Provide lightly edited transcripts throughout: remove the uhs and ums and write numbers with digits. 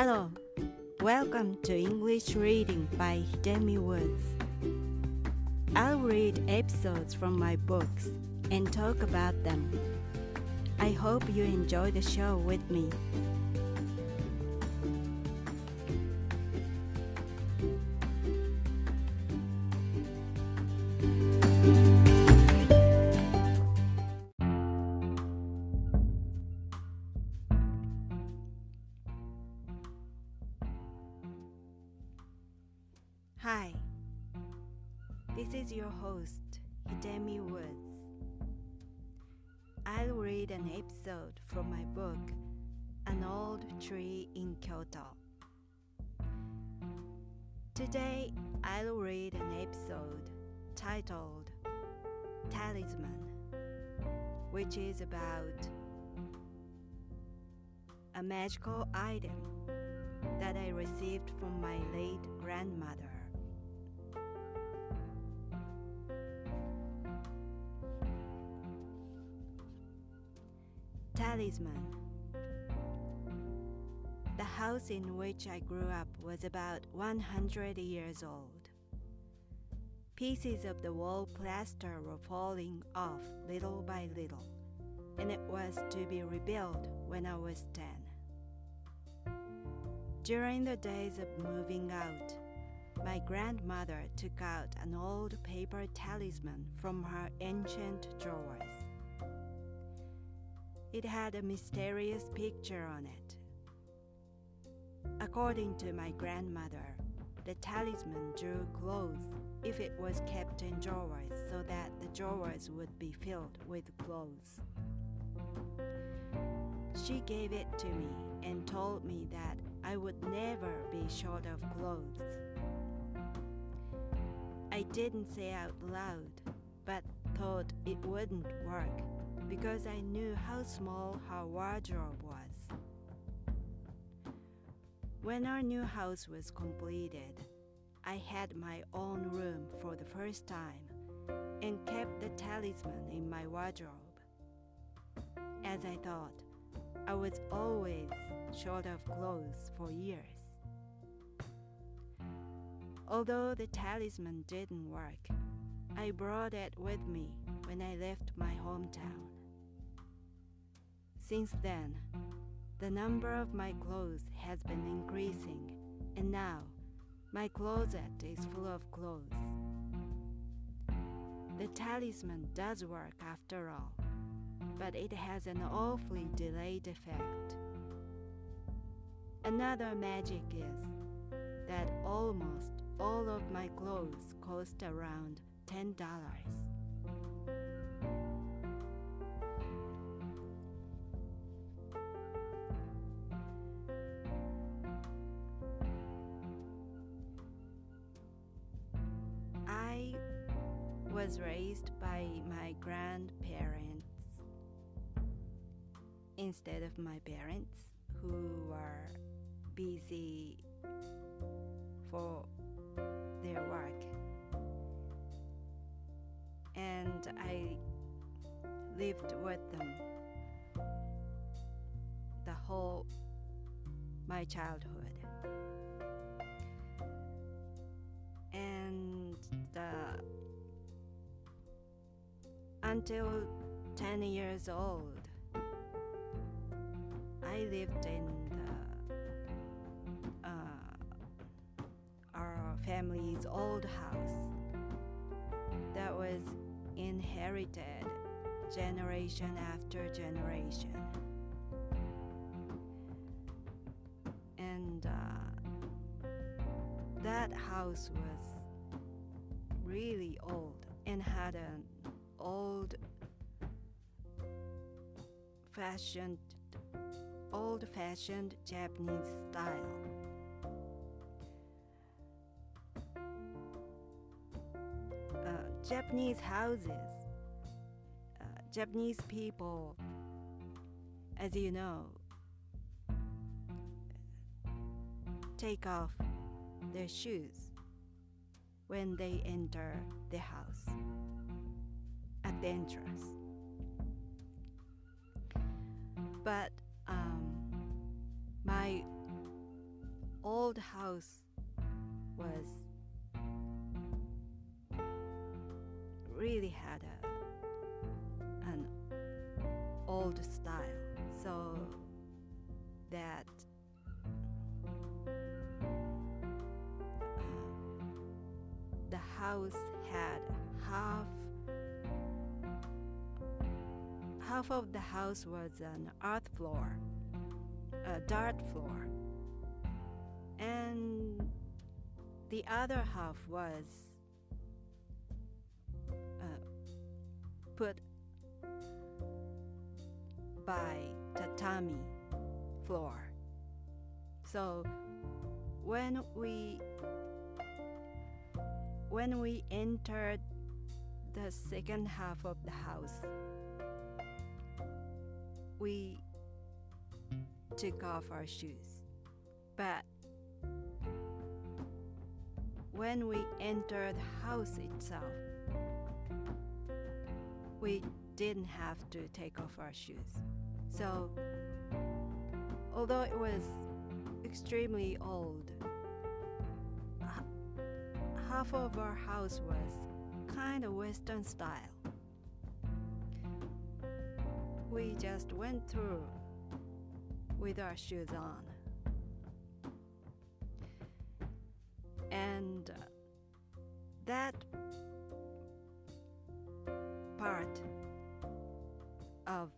Hello, welcome to English Reading by Hidemi Woods. I'll read episodes from my books and talk about them. I hope you enjoy the show with me. Hi, this is your host, Hidemi Woods. I'll read an episode from my book, An Old Tree in Kyoto. Today, I'll read an episode titled Talisman, which is about a magical item that I received from my late grandmother. Talisman. The house in which I grew up was about 100 years old. Pieces of the wall plaster were falling off little by little, and it was to be rebuilt when I was 10. During the days of moving out, my grandmother took out an old paper talisman from her ancient drawers. It had a mysterious picture on it. According to my grandmother, the talisman drew clothes if it was kept in drawers so that the drawers would be filled with clothes. She gave it to me and told me that I would never be short of clothes. I didn't say out loud, but thought it wouldn't work because I knew how small her wardrobe was. When our new house was completed, I had my own room for the first time and kept the talisman in my wardrobe. As I thought, I was always short of clothes for years. Although the talisman didn't work, I brought it with me when I left my hometown. Since then, the number of my clothes has been increasing, and now my closet is full of clothes. The talisman does work after all, but it has an awfully delayed effect. Another magic is that almost all of my clothes cost around $10. I was raised by my grandparents instead of my parents, who were busy for their work. And I lived with them the whole my childhood. And until 10 years old, I lived in our family's old house that was inherited generation after generation. And that house was really old and had an old-fashioned Japanese style. Japanese houses, Japanese people, as you know, take off their shoes when they enter the house at the entrance. But my old house was really had an old style, so that the house had half of the house was an earth floor, a dirt floor, and the other half was put by tatami floor. So when we entered the second half of the house, we took off our shoes. But when we entered the house itself, we didn't have to take off our shoes. So although it was extremely old, half of our house was kind of Western style. We just went through with our shoes on. And that part of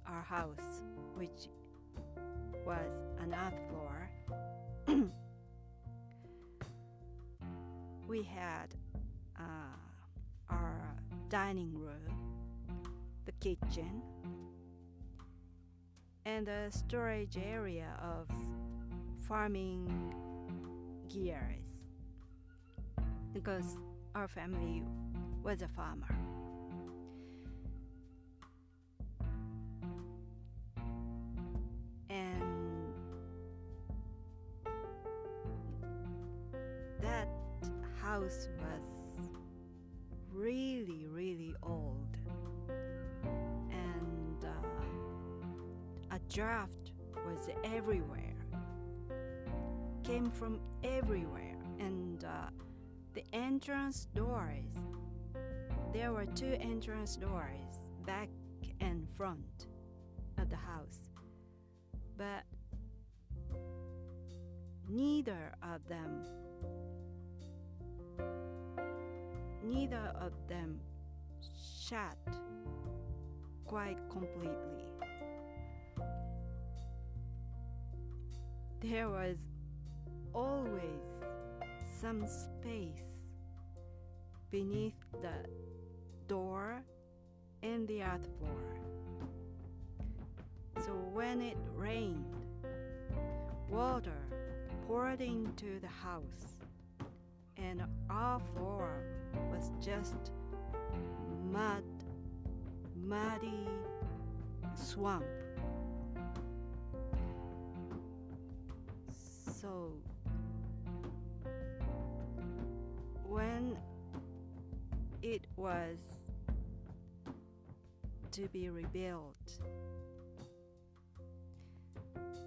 our house, which was an earth floor, we had our dining room, the kitchen, and the storage area of farming gears, because our family was a farmer. And that house was really, really old, and a draft was everywhere, came from everywhere, and the entrance doors, there were 2 entrance doors, back and front of the house, but neither of them shut quite completely. There was always some space beneath the door and the earth floor. So when it rained, water poured into the house, and our floor was just muddy swamp. So when it was to be rebuilt,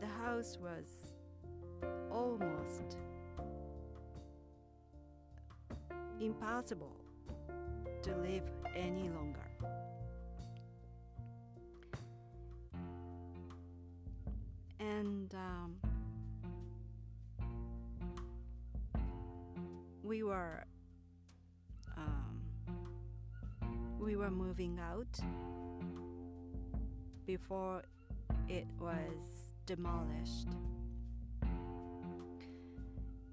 the house was almost impossible to live any longer. And we were moving out before it was demolished,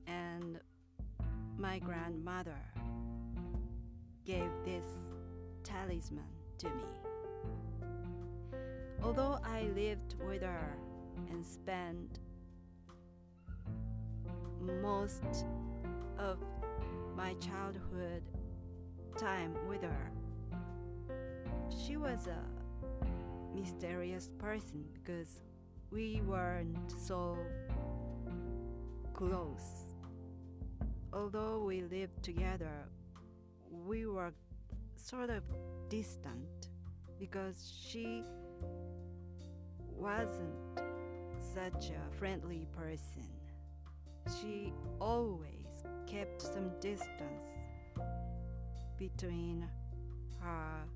and my grandmother gave this talisman to me. Although I lived with her and spent most of my childhood time with her, she was a mysterious person because we weren't so close. Although we lived together, we were sort of distant because she wasn't such a friendly person. she always kept some distance between her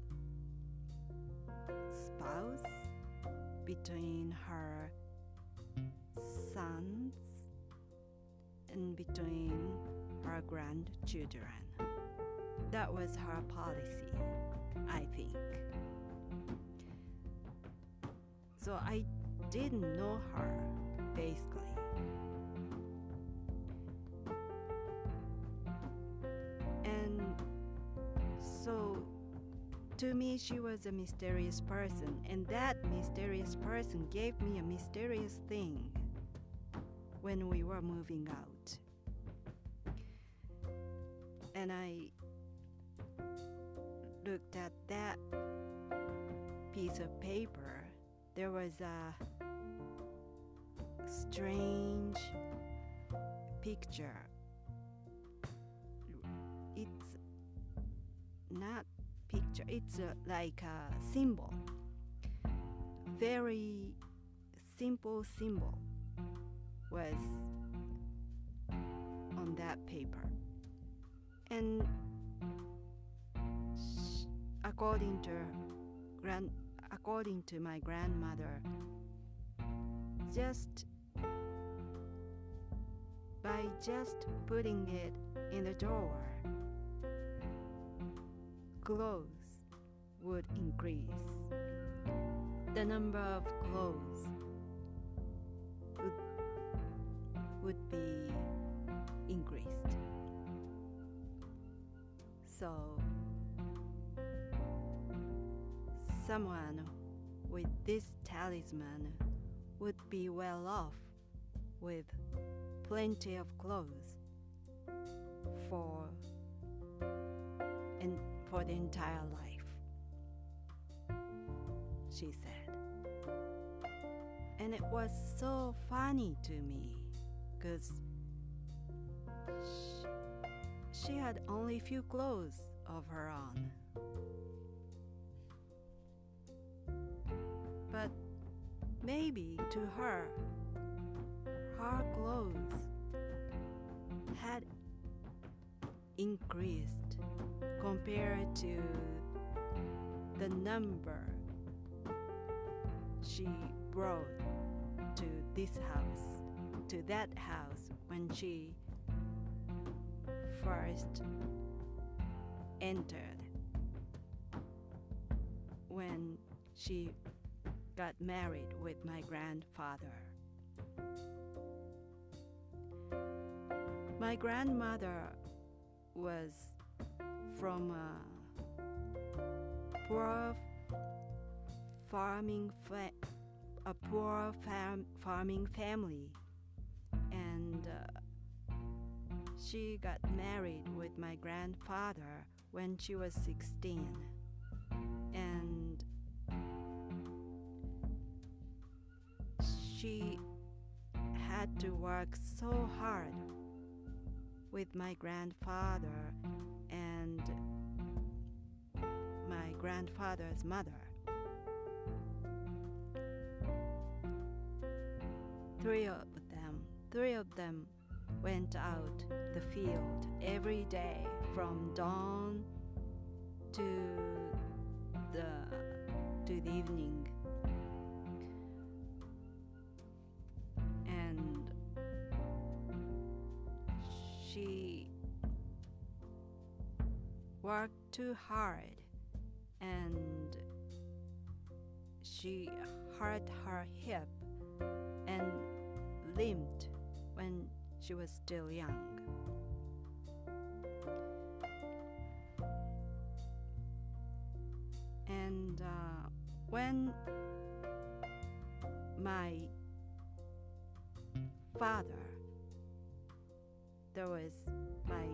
spouse, between her sons, and between her grandchildren. That was her policy, I think. So I didn't know her, basically. And so to me, she was a mysterious person, and that mysterious person gave me a mysterious thing when we were moving out. And I looked at that piece of paper. There was a strange picture. It's not picture, it's like a symbol. Very simple symbol was on that paper. And according to my grandmother, by just putting it in the drawer, clothes would increase. The number of clothes would be increased. So someone with this talisman would be well off with plenty of clothes for the entire life, she said. And it was so funny to me because she had only few clothes of her own. But maybe to her, her clothes had increased compared to the number she brought to that house when she first entered, when she got married with my grandfather. My grandmother was from a poor farming family, and she got married with my grandfather when she was 16, and she had to work so hard with my grandfather and my grandfather's mother. Three of them went out the field every day from dawn to the evening. And she worked too hard, and she hurt her hip and limped when she was still young. And when my father, there was my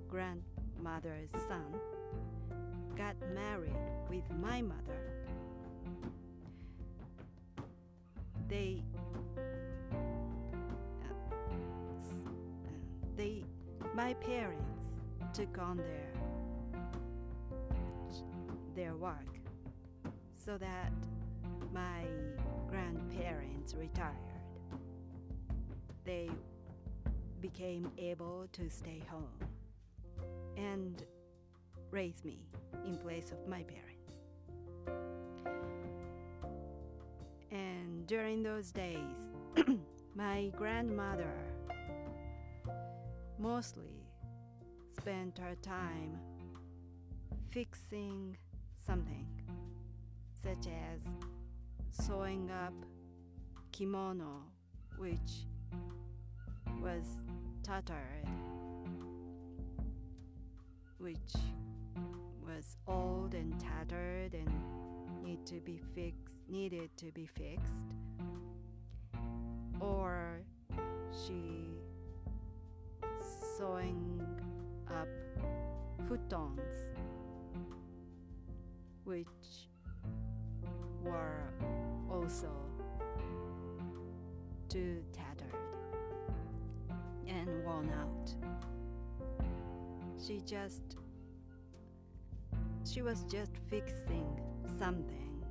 grandmother's son, got married with my mother, my parents took on their work so that my grandparents retired. They became able to stay home and raise me in place of my parents. And during those days, my grandmother mostly spent her time fixing something, such as sewing up kimono, which was tattered, which was old and tattered and needed to be fixed, or she sewing up futons, which were also too tattered and worn out. She was just fixing something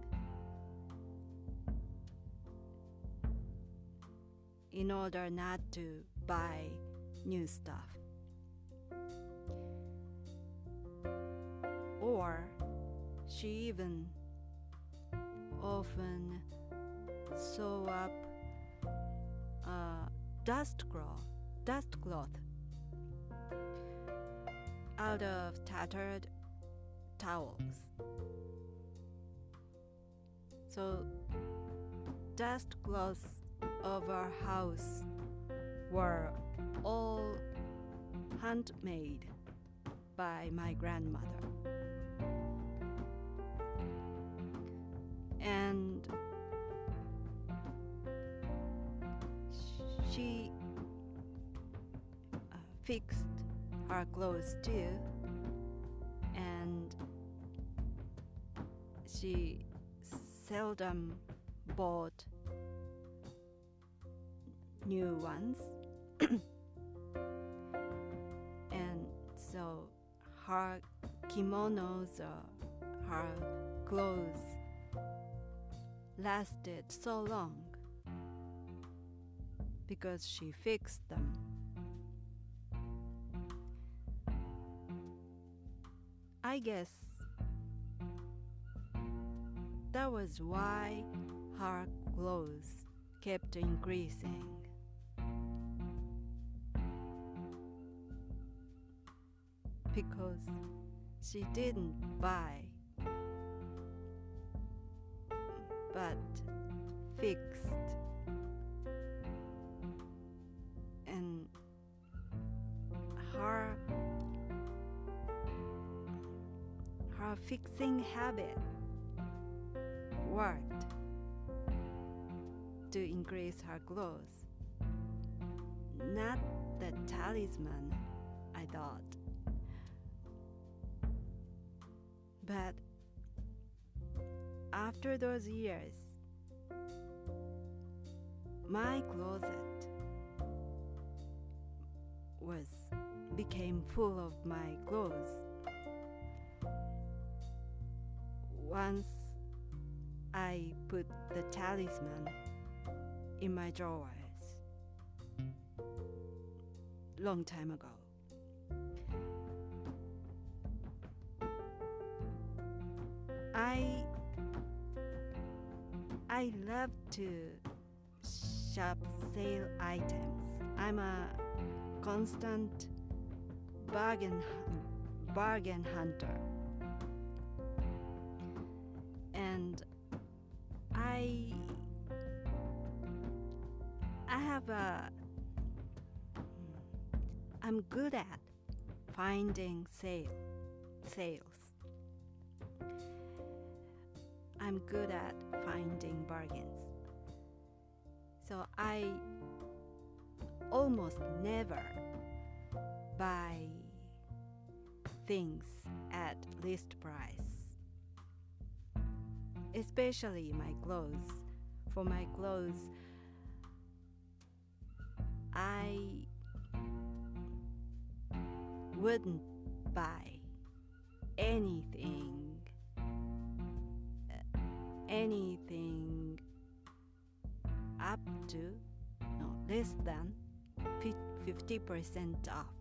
in order not to buy new stuff. Or she even often sew up a dust cloth out of tattered towels. So dust cloths of our house were all handmade by my grandmother. And she fixed her clothes too, and she seldom bought new ones. And so her kimonos or her clothes lasted so long because she fixed them. I guess that was why her clothes kept increasing. Because she didn't buy, but fixed. And her fixing habit worked to increase her clothes. Not the talisman, I thought. But after those years, my closet became full of my clothes. Once I put the talisman in my drawers, long time ago. I love to shop sale items. I'm a constant bargain hunter. And I'm good at finding sales. I'm good at finding bargains. So I almost never buy things at list price. Especially my clothes. For my clothes, I wouldn't buy anything less than 50% off.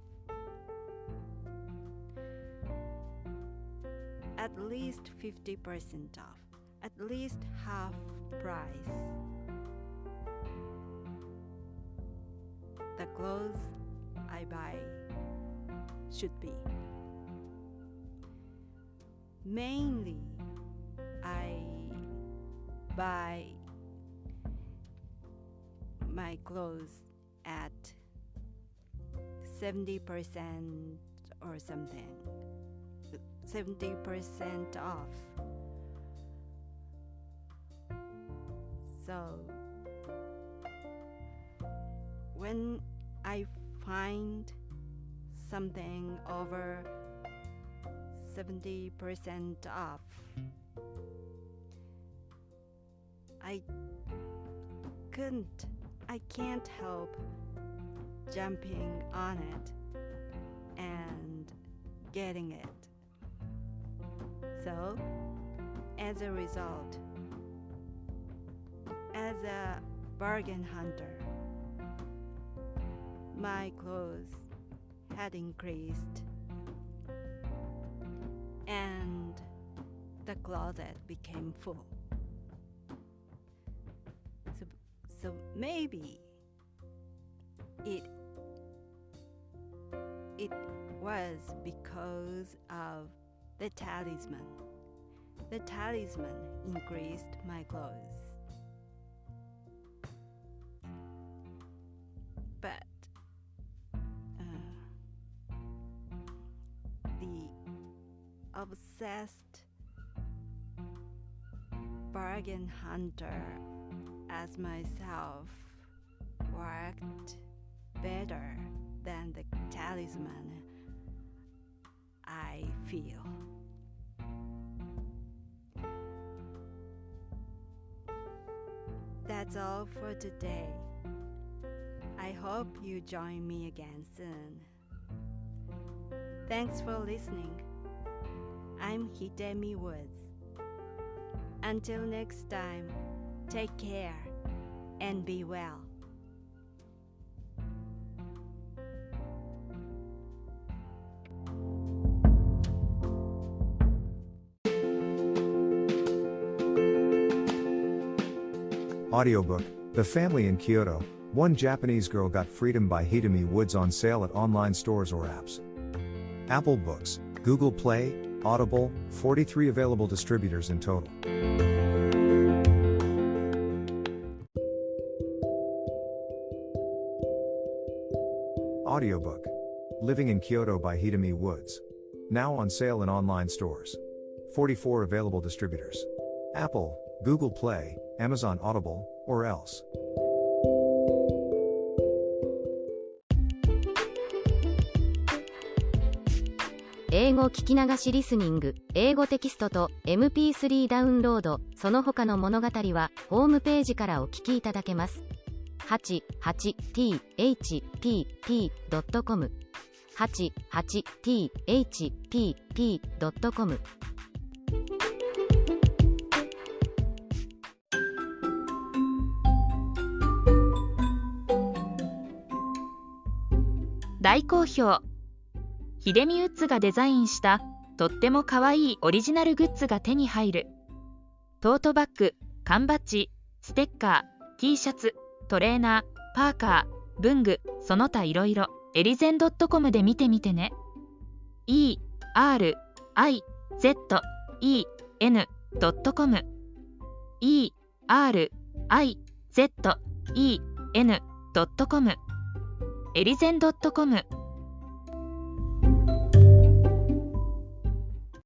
At least 50% off. At least half price. The clothes I buy should be. Mainly, I buy my clothes at 70% or something. 70% off. So when I find something over 70% off, I can't help jumping on it and getting it. So, as a result, as a bargain hunter, my clothes had increased and the closet became full. So maybe it was because of the talisman. The talisman increased my clothes. But the obsessed bargain hunter as myself worked better than the talisman, I feel. That's all for today. I hope you join me again soon. Thanks for listening. I'm Hidemi Woods. Until next time, take care and be well. Audiobook, The Family in Kyoto, One Japanese Girl Got Freedom by Hidemi Woods on sale at online stores or apps. Apple Books, Google Play, Audible, 43 available distributors in total. Audiobook, Living in Kyoto by Hidemi Woods. Now on sale in online stores. 44 available distributors. Apple, Google Play, Amazon Audible, or else. 英語聞き流しリスニング、英語テキストと MP3 ダウンロード、その他の物語はホームページからお聞きいただけます。88thpp.com 88thpp.com 大好評。ヒデミウッズがデザインしたとってもかわいいオリジナルグッズが手に入る。トートバッグ、缶バッジ、ステッカー、T シャツ、トレーナー、パーカー、文具、その他いろいろ、エリゼン .com で見てみてね。erizen.com erizen.com エリゼン .com